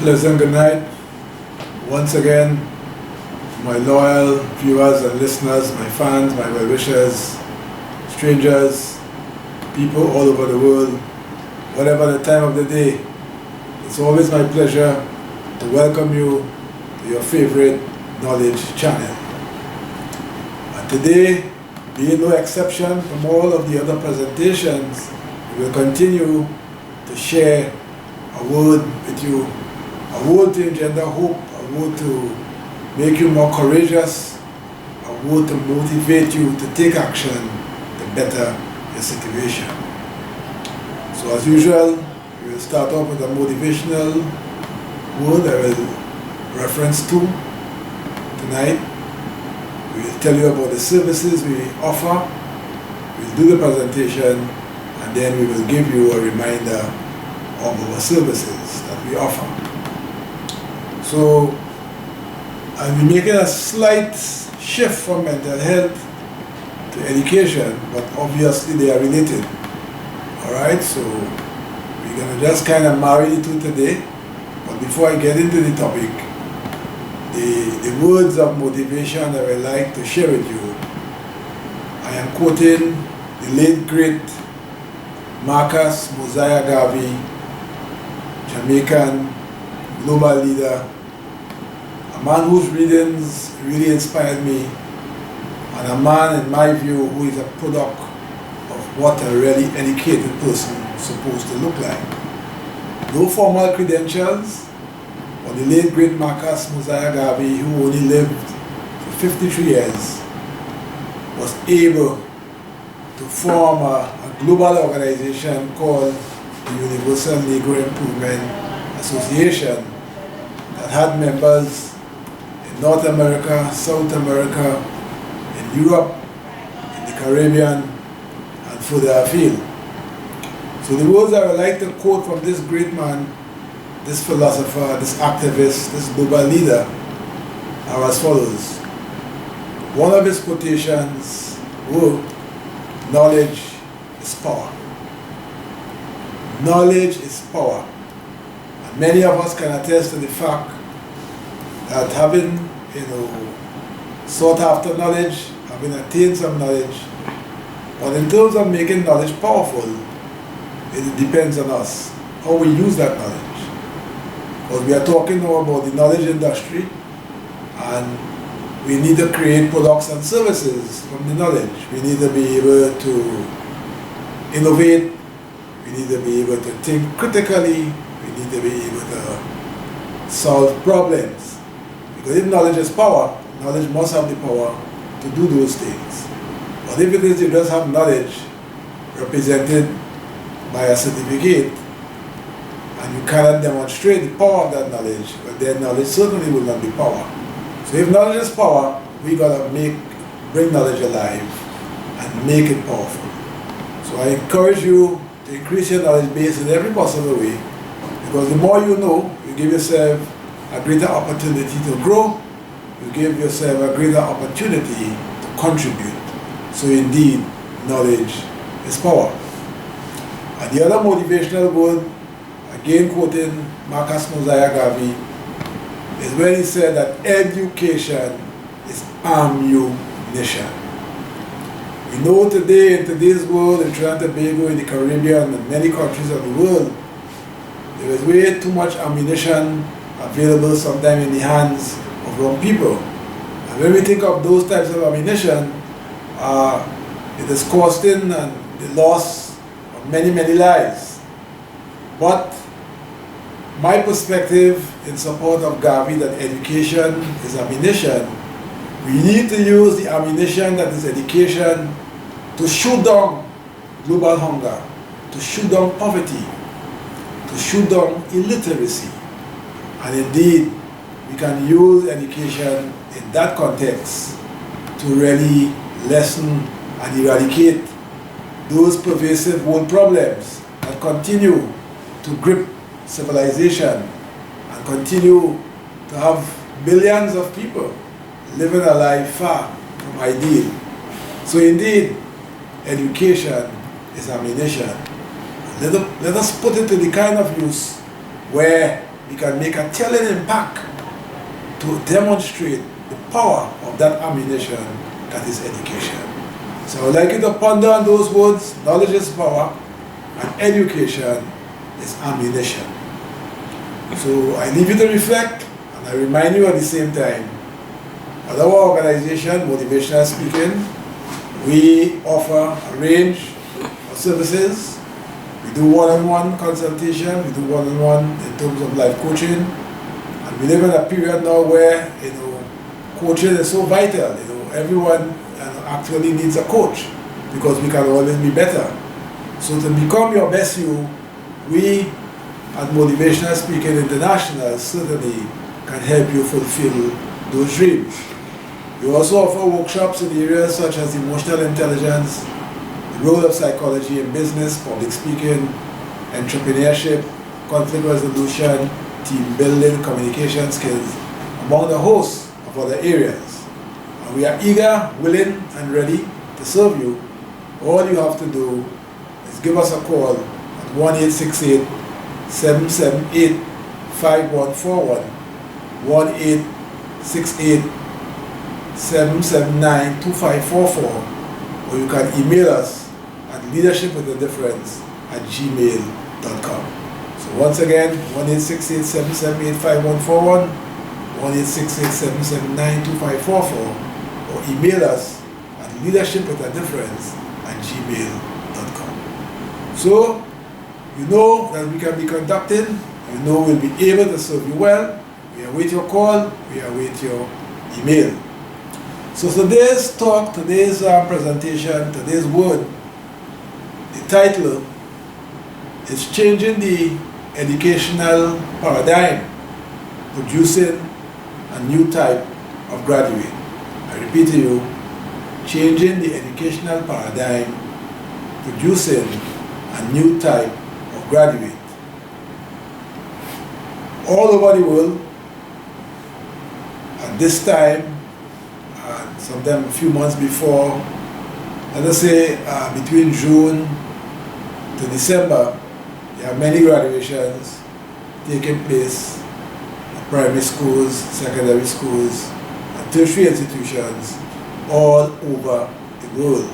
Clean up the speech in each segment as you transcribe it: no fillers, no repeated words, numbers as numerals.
Pleasant good night. Once again, my loyal viewers and listeners, my fans, my well-wishers, strangers, people all over the world, whatever the time of the day, it's always my pleasure to welcome you to your favorite knowledge channel. And today, being no exception from all of the other presentations, we will continue to share a word with you, a word to engender hope, a word to make you more courageous, a word to motivate you to take action to better your situation. So as usual, we will start off with a motivational word I will reference to tonight. We will tell you about the services we offer, we will do the presentation, and then we will give you a reminder of our services that we offer. So I'll be making a slight shift from mental health to education, but obviously they are related. Alright, so we're going to just kind of marry the two today. But before I get into the topic, the words of motivation that I would like to share with you, I am quoting the late great Marcus Mosiah Garvey, Jamaican global leader, a man whose readings really inspired me, and a man, in my view, who is a product of what a really educated person is supposed to look like. No formal credentials, but the late great Marcus Mosiah Garvey, who only lived for 53 years, was able to form a global organization called the Universal Negro Improvement Association that had members in North America, South America, in Europe, in the Caribbean, and further afield. So the words I would like to quote from this great man, this philosopher, this activist, this global leader are as follows. One of his quotations were, "Knowledge is power." Knowledge is power. And many of us can attest to the fact that having, sought after knowledge, having attained some knowledge, but in terms of making knowledge powerful, it depends on us, how we use that knowledge. Because we are talking now about the knowledge industry, and we need to create products and services from the knowledge. We need to be able to innovate, we need to be able to think critically, we need to be able to solve problems. Because if knowledge is power, knowledge must have the power to do those things. But if it is you just have knowledge represented by a certificate, and you cannot demonstrate the power of that knowledge, well, then knowledge certainly will not be power. So if knowledge is power, we gotta bring knowledge alive and make it powerful. So I encourage you to increase your knowledge base in every possible way, because the more you know, you give yourself a greater opportunity to grow, you give yourself a greater opportunity to contribute. So indeed, knowledge is power. And the other motivational word, again quoting Marcus Mosiah Garvey, is when he said that education is ammunition. We know today, in today's world, in Trinidad and Tobago, in the Caribbean, and many countries of the world, there is way too much ammunition available sometimes in the hands of wrong people. And when we think of those types of ammunition, it is costing and the loss of many, many lives. But my perspective in support of Garvey that education is ammunition, we need to use the ammunition that is education to shoot down global hunger, to shoot down poverty, to shoot down illiteracy. And indeed, we can use education in that context to really lessen and eradicate those pervasive world problems that continue to grip civilization and continue to have billions of people living a life far from ideal. So indeed, education is ammunition. Let us put it to the kind of use where we can make a telling impact to demonstrate the power of that ammunition that is education. So I would like you to ponder on those words. Knowledge is power, and education is ammunition. So I leave you to reflect, and I remind you at the same time, at our organization, Motivational Speaking, we offer a range of services. We do one-on-one consultation, we do one-on-one in terms of life coaching, and we live in a period now where coaching is so vital. Everyone actually needs a coach because we can always be better. So to become your best you, we at Motivational Speaking International certainly can help you fulfill those dreams. We also offer workshops in areas such as emotional intelligence, the role of psychology in business, public speaking, entrepreneurship, conflict resolution, team building, communication skills, among the hosts of other areas. And we are eager, willing, and ready to serve you. All you have to do is give us a call at 1-868-778-5141, 1-868-779-2544, or you can email us at leadershipwithadifference@gmail.com. So once again, 1-868-778-5141, 1-868-779-2544, or email us at leadershipwithadifference@gmail.com. So, you know that we can be conducted, you know we'll be able to serve you well. We await your call, we await your email. So today's talk, today's presentation, today's word, the title is Changing the Educational Paradigm, Producing a New Type of Graduate. I repeat to you, changing the educational paradigm, producing a new type of graduate. All over the world, at this time, and sometime a few months before, let us say between June to December, there are many graduations taking place at primary schools, secondary schools, and tertiary institutions all over the world.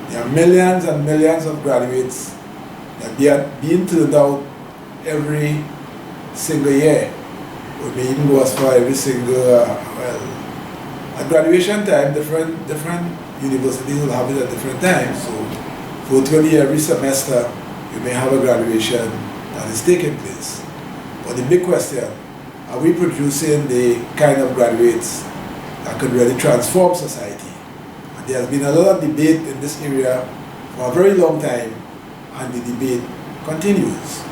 There are millions and millions of graduates that they are being turned out every single year. We may even go as far every single, at graduation time, different universities will have it at different times. So virtually every semester, you may have a graduation that is taking place. But the big question, are we producing the kind of graduates that could really transform society? And there has been a lot of debate in this area for a very long time, and the debate continues.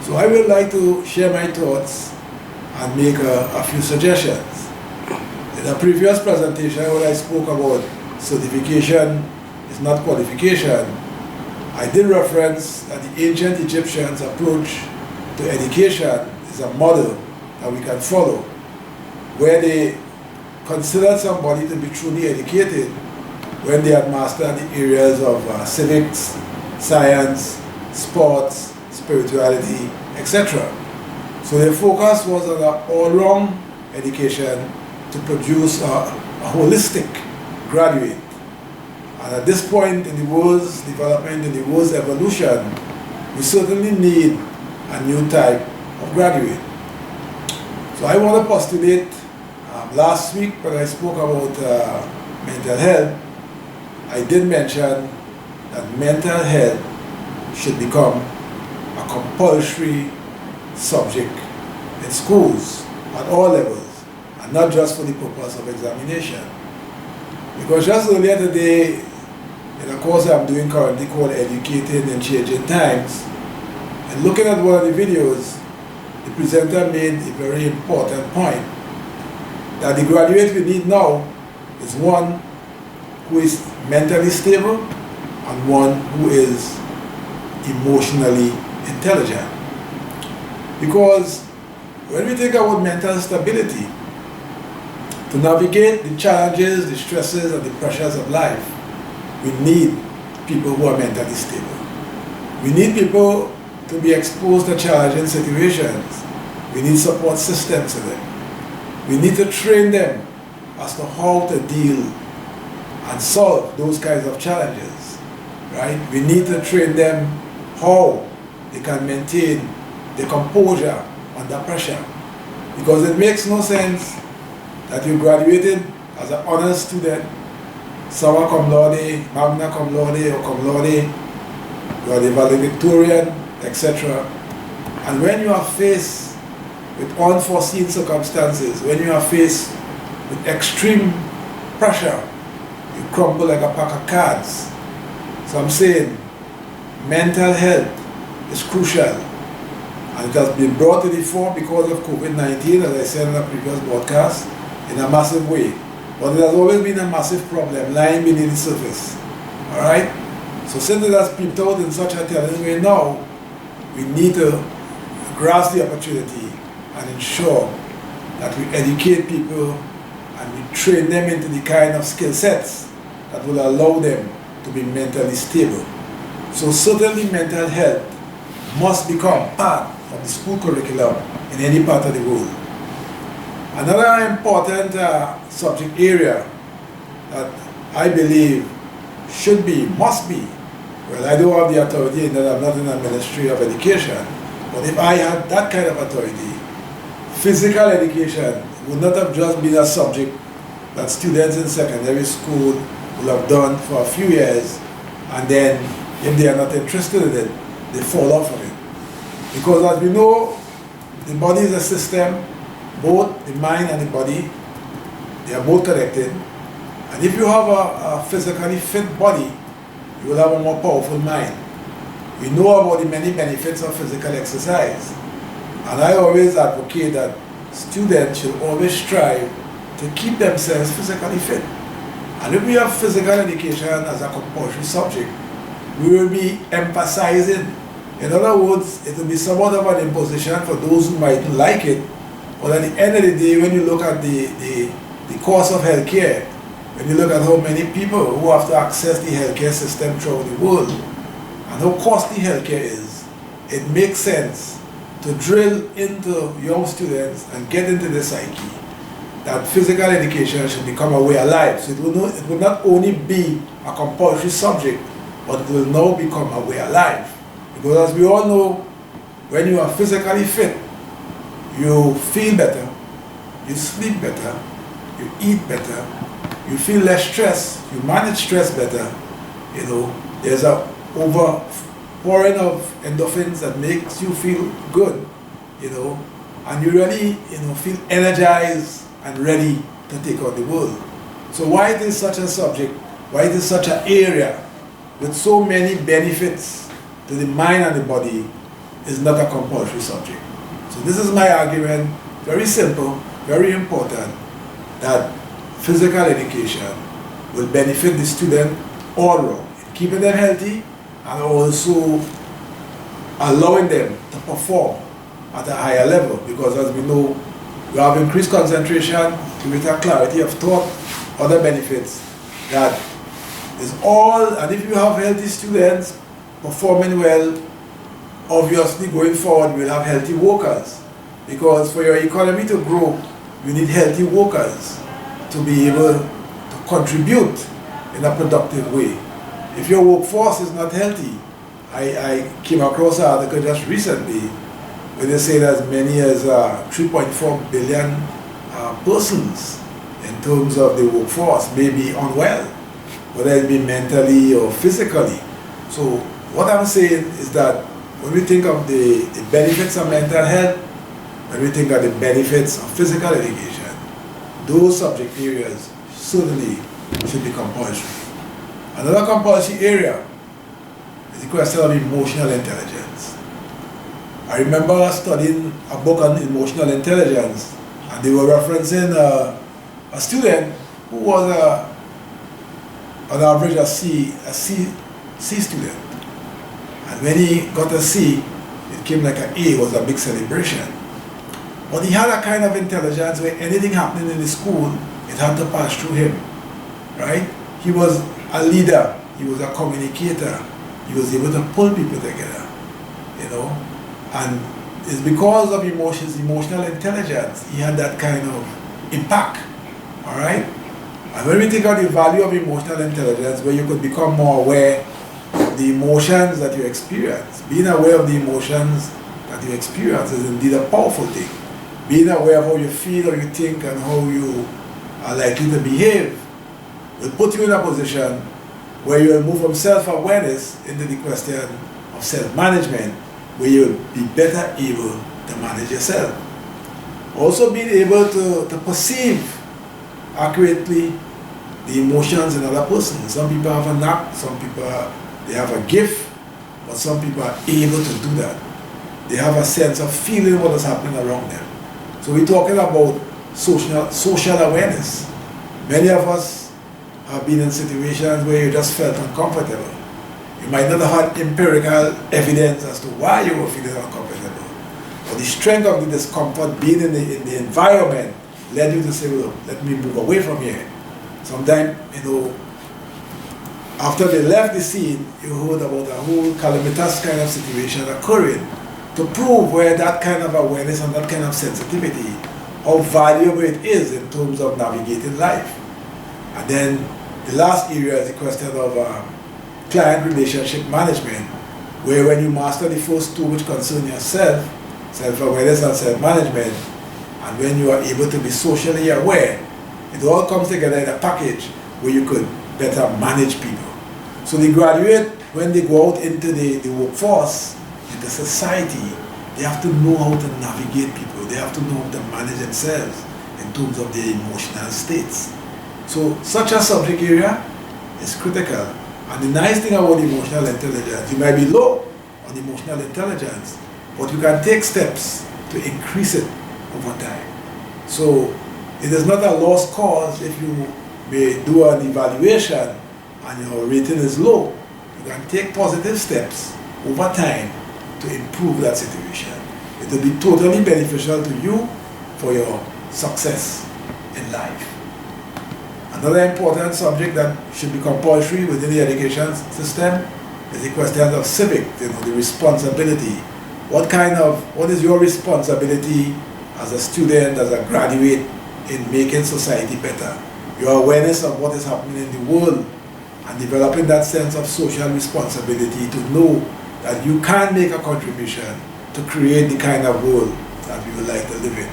So I would like to share my thoughts and make a few suggestions. In a previous presentation when I spoke about certification is not qualification, I did reference that the ancient Egyptians' approach to education is a model that we can follow, where they considered somebody to be truly educated when they had mastered the areas of civics, science, sports, spirituality, etc. So their focus was on an all-round education to produce a holistic graduate. And at this point in the world's development, in the world's evolution, we certainly need a new type of graduate. So I want to postulate, last week when I spoke about mental health, I did mention that mental health should become a compulsory subject in schools at all levels, and not just for the purpose of examination. Because just earlier today, in a course I'm doing currently called Educating in Changing Times, and looking at one of the videos, the presenter made a very important point, that the graduate we need now is one who is mentally stable and one who is emotionally intelligent. Because when we think about mental stability, to navigate the challenges, the stresses, and the pressures of life, we need people who are mentally stable. We need people to be exposed to challenging situations We need support systems for them. We need to train them as to how to deal and solve those kinds of challenges, right? We need to train them how they can maintain the composure under pressure. Because it makes no sense that you graduated as an honors student, summa cum laude, magna cum laude or cum laude, you are the valedictorian, etc. And when you are faced with unforeseen circumstances, when you are faced with extreme pressure, you crumble like a pack of cards. So I'm saying mental health is crucial. And it has been brought to the fore because of COVID-19, as I said in a previous broadcast, in a massive way. But it has always been a massive problem lying beneath the surface. Alright? So since it has peeped out in such a telling way now, we need to grasp the opportunity and ensure that we educate people and we train them into the kind of skill sets that will allow them to be mentally stable. So certainly mental health must become part of the school curriculum in any part of the world. Another important subject area that I believe should be, must be, well, I don't have the authority in that I'm not in the Ministry of Education, but if I had that kind of authority, physical education would not have just been a subject that students in secondary school will have done for a few years, and then if they are not interested in it, they fall off of it. Because as we know, the body is a system, both the mind and the body, they are both connected. And if you have a physically fit body, you will have a more powerful mind. We know about the many benefits of physical exercise. And I always advocate that students should always strive to keep themselves physically fit. And if we have physical education as a compulsory subject, we will be emphasizing. In other words, it will be somewhat of an imposition for those who might like it, but at the end of the day, when you look at the cost of healthcare, when you look at how many people who have to access the healthcare system throughout the world, and how costly healthcare is, it makes sense to drill into young students and get into the psyche that physical education should become a way of life. So it will not only be a compulsory subject, but it will now become a way of life. Because as we all know, when you are physically fit, you feel better, you sleep better, you eat better, you feel less stress, you manage stress better. You know, there's a overpouring of endorphins that makes you feel good, you know, and you really, you know, feel energized and ready to take on the world. So why it is such a subject, why it is such an area with so many benefits to the mind and the body is not a compulsory subject. So this is my argument, very simple, very important, that physical education will benefit the student all around, keeping them healthy and also allowing them to perform at a higher level, because as we know, we have increased concentration, greater clarity of thought, other benefits that is all. And if you have healthy students performing well, obviously going forward we'll have healthy workers, because for your economy to grow, you need healthy workers to be able to contribute in a productive way. If your workforce is not healthy, I came across an article just recently where they say that as many as 3.4 billion persons in terms of the workforce may be unwell, whether it be mentally or physically. So what I'm saying is that when we think of the benefits of mental health, when we think of the benefits of physical education, those subject areas certainly should be compulsory. Another compulsory area is the question of emotional intelligence. I remember studying a book on emotional intelligence, and they were referencing a student who was on average a C student. And when he got a C, it came like an A, it was a big celebration. But he had a kind of intelligence where anything happening in the school, it had to pass through him, right? He was a leader, he was a communicator, he was able to pull people together, you know. And it's because of his emotional intelligence. He had that kind of impact. All right? And when we think of the value of emotional intelligence, where you could become more aware of the emotions that you experience, being aware of the emotions that you experience is indeed a powerful thing. Being aware of how you feel or you think and how you are likely to behave will put you in a position where you will move from self-awareness into the question of self-management, where you'll be better able to manage yourself. Also being able to perceive accurately the emotions in other persons. Some people have a knack, some people they have a gift, but some people are able to do that. They have a sense of feeling what is happening around them. So we're talking about social awareness. Many of us have been in situations where you just felt uncomfortable. You might not have had empirical evidence as to why you were feeling uncomfortable. But the strength of the discomfort being in the environment led you to say, well, let me move away from here. Sometimes, after they left the scene, you heard about a whole calamitous kind of situation occurring to prove where that kind of awareness and that kind of sensitivity, how valuable it is in terms of navigating life. And then the last area is the question of client relationship management, where when you master the first two, which concern yourself, self-awareness and self-management, and when you are able to be socially aware, it all comes together in a package where you could better manage people. So the graduate, when they go out into the workforce, into society, they have to know how to navigate people. They have to know how to manage themselves in terms of their emotional states. So such a subject area is critical. And the nice thing about emotional intelligence, you might be low on emotional intelligence, but you can take steps to increase it over time. So it is not a lost cause if you may do an evaluation and your rating is low. You can take positive steps over time to improve that situation. It will be totally beneficial to you for your success in life. Another important subject that should be compulsory within the education system is the question of civic, the responsibility. What is your responsibility as a student, as a graduate, in making society better? Your awareness of what is happening in the world and developing that sense of social responsibility to know that you can make a contribution to create the kind of world that we would like to live in.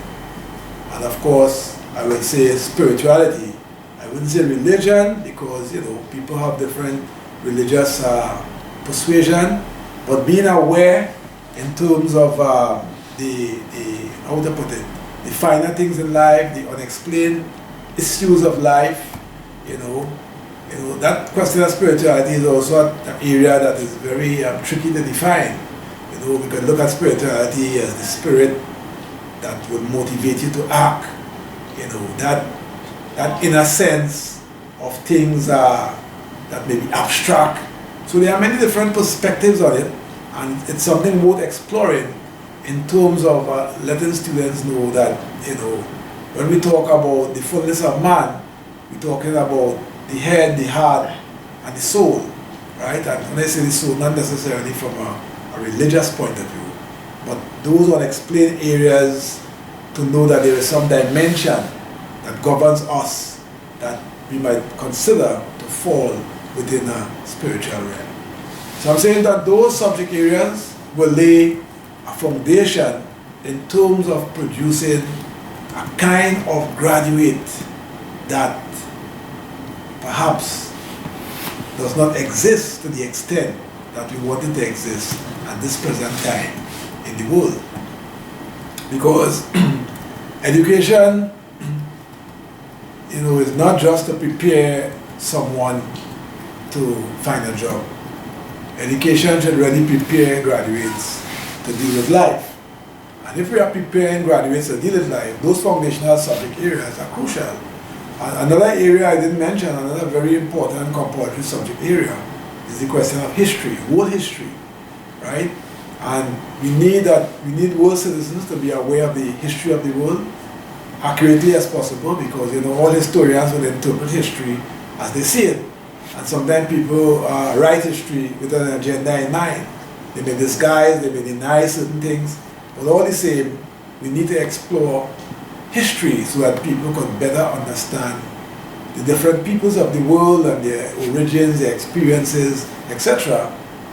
And of course, I would say spirituality. I wouldn't say religion because people have different religious persuasion, but being aware in terms of how to put it, the finer things in life, the unexplained issues of life, that question of spirituality is also an area that is very tricky to define. We can look at spirituality as the spirit that will motivate you to act, that inner sense of things that may be abstract. So there are many different perspectives on it, and it's something worth exploring in terms of letting students know that, when we talk about the fullness of man, we're talking about the head, the heart, and the soul, right? And when I say the soul, not necessarily from a religious point of view, but those unexplained areas to know that there is some dimension that governs us that we might consider to fall within a spiritual realm. So I'm saying that those subject areas will lay a foundation in terms of producing a kind of graduate that perhaps does not exist to the extent that we want it to exist at this present time in the world. Because education, is not just to prepare someone to find a job. Education should really prepare graduates to deal with life. And if we are preparing graduates to deal with life, those foundational subject areas are crucial. And another area I didn't mention, another very important compulsory subject area, is the question of history, world history, right? And we need world citizens to be aware of the history of the world accurately as possible, because all historians will interpret history as they see it. And sometimes people write history with an agenda in mind. They may disguise, they may deny certain things, But all the same, we need to explore history so that people can better understand the different peoples of the world and their origins, their experiences, etc.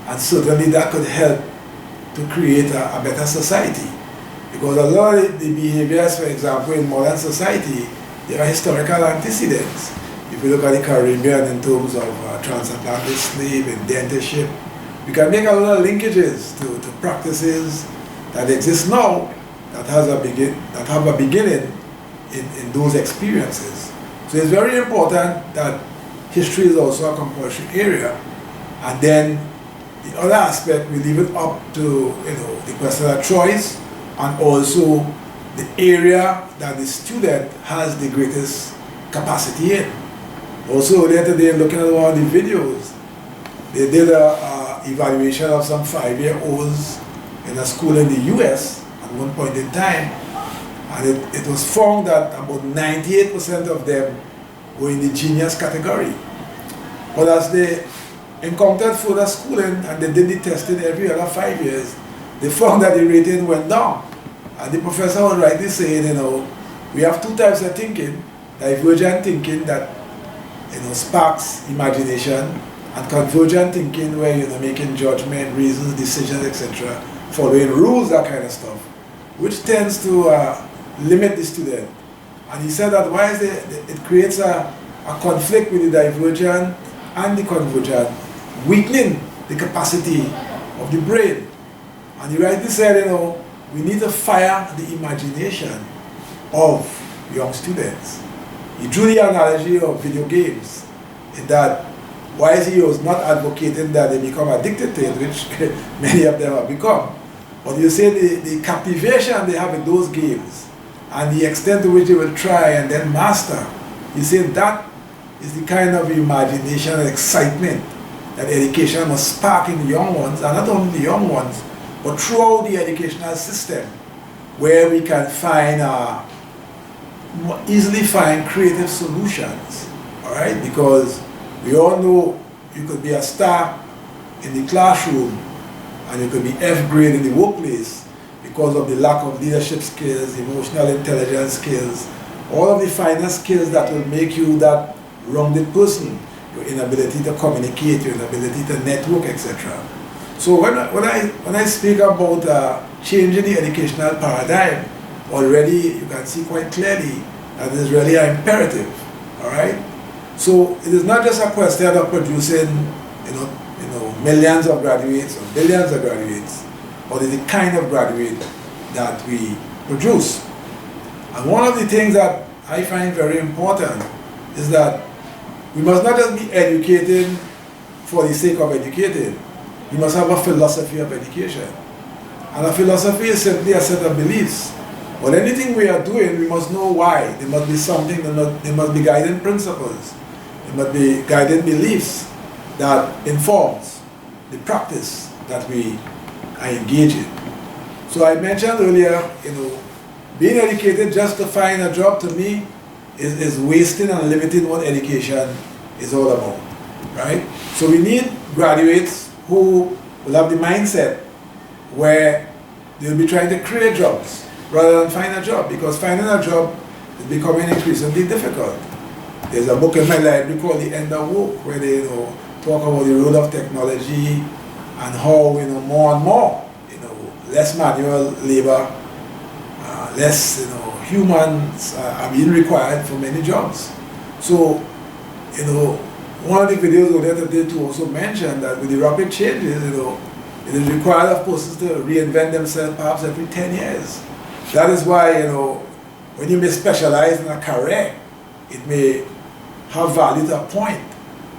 And certainly that could help to create a better society. Because a lot of the behaviors, for example, in modern society, there are historical antecedents. If you look at the Caribbean in terms of transatlantic slave, indentureship, we can make a lot of linkages to practices that exist now that have a beginning in those experiences. So it's very important that history is also a compulsory area, and then the other aspect we leave it up to the question of choice and also the area that the student has the greatest capacity in. Also earlier today, looking at one of the videos, they did a evaluation of some 5-year-olds in a school in the US at one point in time, and it was found that about 98% of them were in the genius category. But as they encountered further schooling and they did the testing every other 5 years, they found that the rating went down. And the professor was rightly saying, we have two types of thinking: divergent thinking that sparks imagination, and convergent thinking where you're making judgment, reasons, decisions, etc., following rules, that kind of stuff, which tends to limit the student. And he said that it creates a conflict with the divergent and the convergent, weakening the capacity of the brain. And he rightly said, we need to fire the imagination of young students. He drew the analogy of video games, in that while he was not advocating that they become addicted to it, which many of them have become, but you say the captivation they have in those games and the extent to which they will try and then master, you say that is the kind of imagination and excitement that education must spark in the young ones, and not only the young ones, but throughout the educational system, where we can easily find creative solutions, all right? Because we all know you could be a star in the classroom and you could be F grade in the workplace because of the lack of leadership skills, emotional intelligence skills, all of the finer skills that will make you that rounded person, your inability to communicate, your inability to network, etc. So when I speak about changing the educational paradigm, already you can see quite clearly that it is really an imperative, all right? So it is not just a question of producing, millions of graduates or billions of graduates, but it's the kind of graduate that we produce. And one of the things that I find very important is that we must not just be educating for the sake of educating. We must have a philosophy of education. And a philosophy is simply a set of beliefs. But anything we are doing, we must know why. There must be something, there must be guiding principles. There must be guiding beliefs that informs the practice that we are engaged in. So I mentioned earlier, being educated just to find a job, to me is wasting and limiting what education is all about, right? So we need graduates who will have the mindset where they'll be trying to create jobs rather than find a job, because finding a job is becoming increasingly difficult. There's a book in my library called The End of Work, where they talk about the role of technology and how more and more less manual labor, less humans are being required for many jobs. So one of the videos over there today to also mention that with the rapid changes, it is required of persons to reinvent themselves perhaps every 10 years. That is why, when you may specialize in a career, it may have value to a point.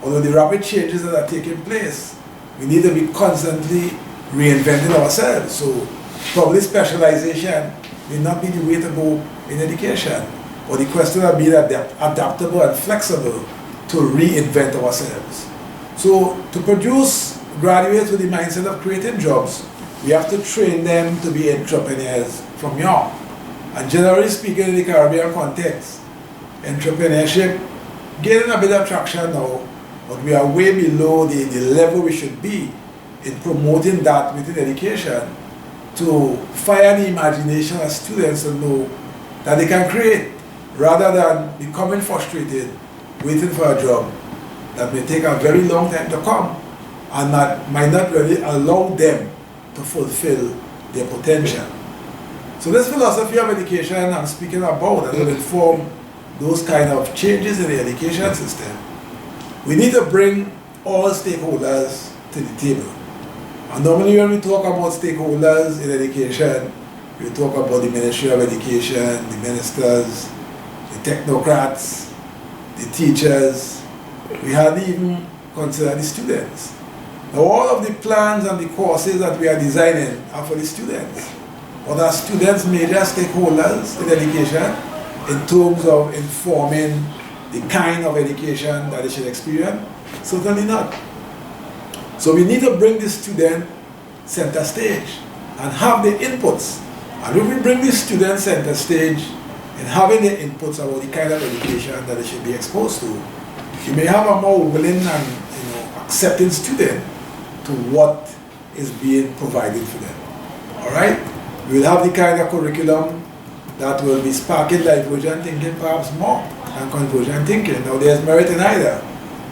Although the rapid changes that are taking place, we need to be constantly reinventing ourselves. So probably specialization may not be the way to go in education. But the question will be that they're adaptable and flexible to reinvent ourselves. So to produce graduates with the mindset of creating jobs, we have to train them to be entrepreneurs from young. And generally speaking, in the Caribbean context, entrepreneurship gaining a bit of traction now, but we are way below the level we should be in promoting that within education to fire the imagination of students to know that they can create, rather than becoming frustrated, waiting for a job that may take a very long time to come and that might not really allow them to fulfill their potential. So this philosophy of education I'm speaking about that will inform those kind of changes in the education system. We need to bring all stakeholders to the table. And normally when we talk about stakeholders in education, we talk about the Ministry of Education, the ministers, the technocrats, the teachers. We hardly even consider the students. Now all of the plans and the courses that we are designing are for the students. But are students major stakeholders in education in terms of informing the kind of education that they should experience? Certainly not. So we need to bring the student center stage and have the inputs. And if we bring the student center stage and having the inputs about the kind of education that they should be exposed to, you may have a more willing and accepting student to what is being provided for them. All right? We will have the kind of curriculum that will be sparking divergent thinking perhaps more than convergent thinking. Now there's merit in either,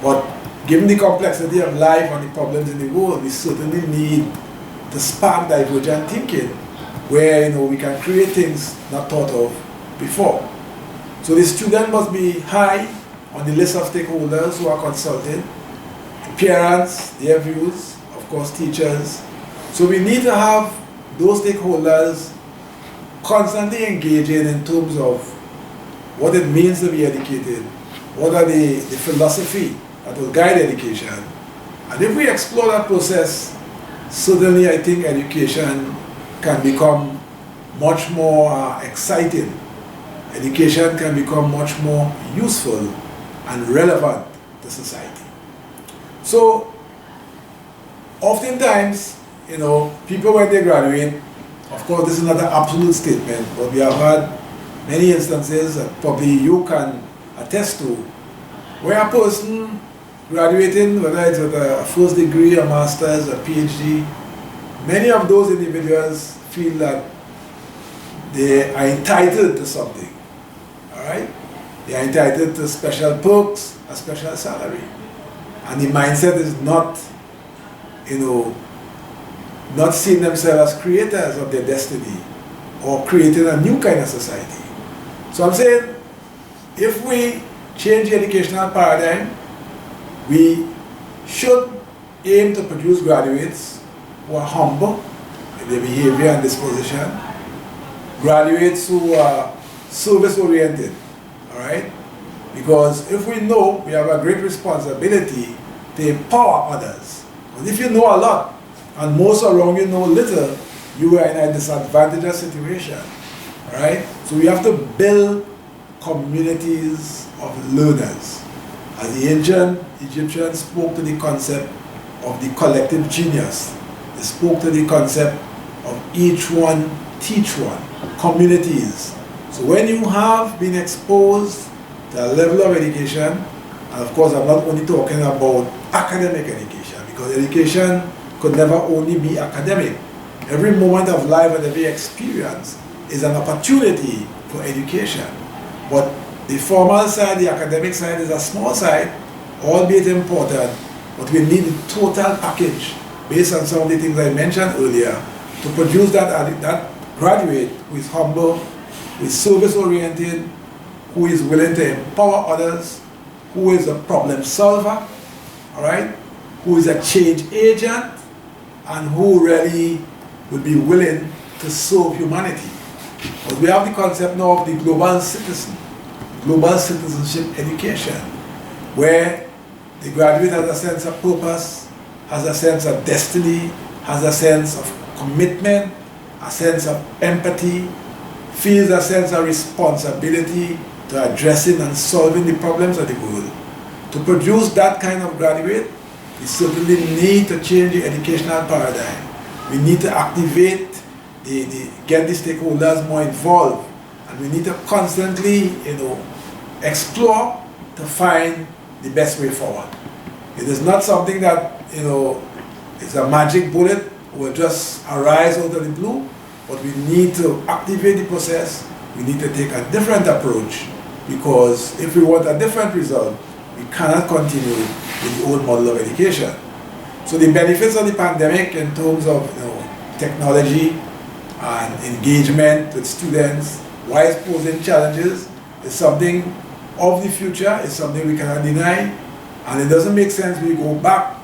but given the complexity of life and the problems in the world, we certainly need to spark divergent thinking where we can create things not thought of before. So the student must be high on the list of stakeholders who are consulted, parents, their views, of course teachers. So we need to have those stakeholders constantly engaging in terms of what it means to be educated, what are the philosophy that will guide education. And if we explore that process, certainly I think education can become much more exciting. Education can become much more useful and relevant to society. So, oftentimes, people when they graduate, of course this is not an absolute statement, but we have had many instances that probably you can attest to, where a person graduating, whether it's with a first degree, a master's, a PhD, many of those individuals feel that they are entitled to something, all right? They are entitled to special perks, a special salary. And the mindset is not, not seeing themselves as creators of their destiny or creating a new kind of society. So I'm saying, if we change the educational paradigm, we should aim to produce graduates who are humble in their behavior and disposition, graduates who are service-oriented, all right? Because if we know we have a great responsibility to empower others. And if you know a lot, and most around you know little, you are in a disadvantaged situation, all right? So we have to build communities of learners. As the ancient Egyptians spoke to the concept of the collective genius, they spoke to the concept of each one teach one, communities. So when you have been exposed to a level of education, and of course I'm not only talking about academic education, because education could never only be academic. Every moment of life and every experience is an opportunity for education. But the formal side, the academic side is a small side, albeit important, but we need a total package based on some of the things I mentioned earlier to produce that graduate who is humble, who is service-oriented, who is willing to empower others, who is a problem solver, all right, who is a change agent, and who really will be willing to serve humanity. But we have the concept now of the global citizen, global citizenship education, where the graduate has a sense of purpose, has a sense of destiny, has a sense of commitment, a sense of empathy, feels a sense of responsibility to addressing and solving the problems of the world. To produce that kind of graduate, we certainly need to change the educational paradigm. We need to activate, get the stakeholders more involved, and we need to constantly, explore to find the best way forward. It is not something that, is a magic bullet will just arise out of the blue, but we need to activate the process. We need to take a different approach, because if we want a different result, we cannot continue with the old model of education. So the benefits of the pandemic in terms of technology and engagement with students, while it's posing challenges, is something of the future, is something we cannot deny, and it doesn't make sense we go back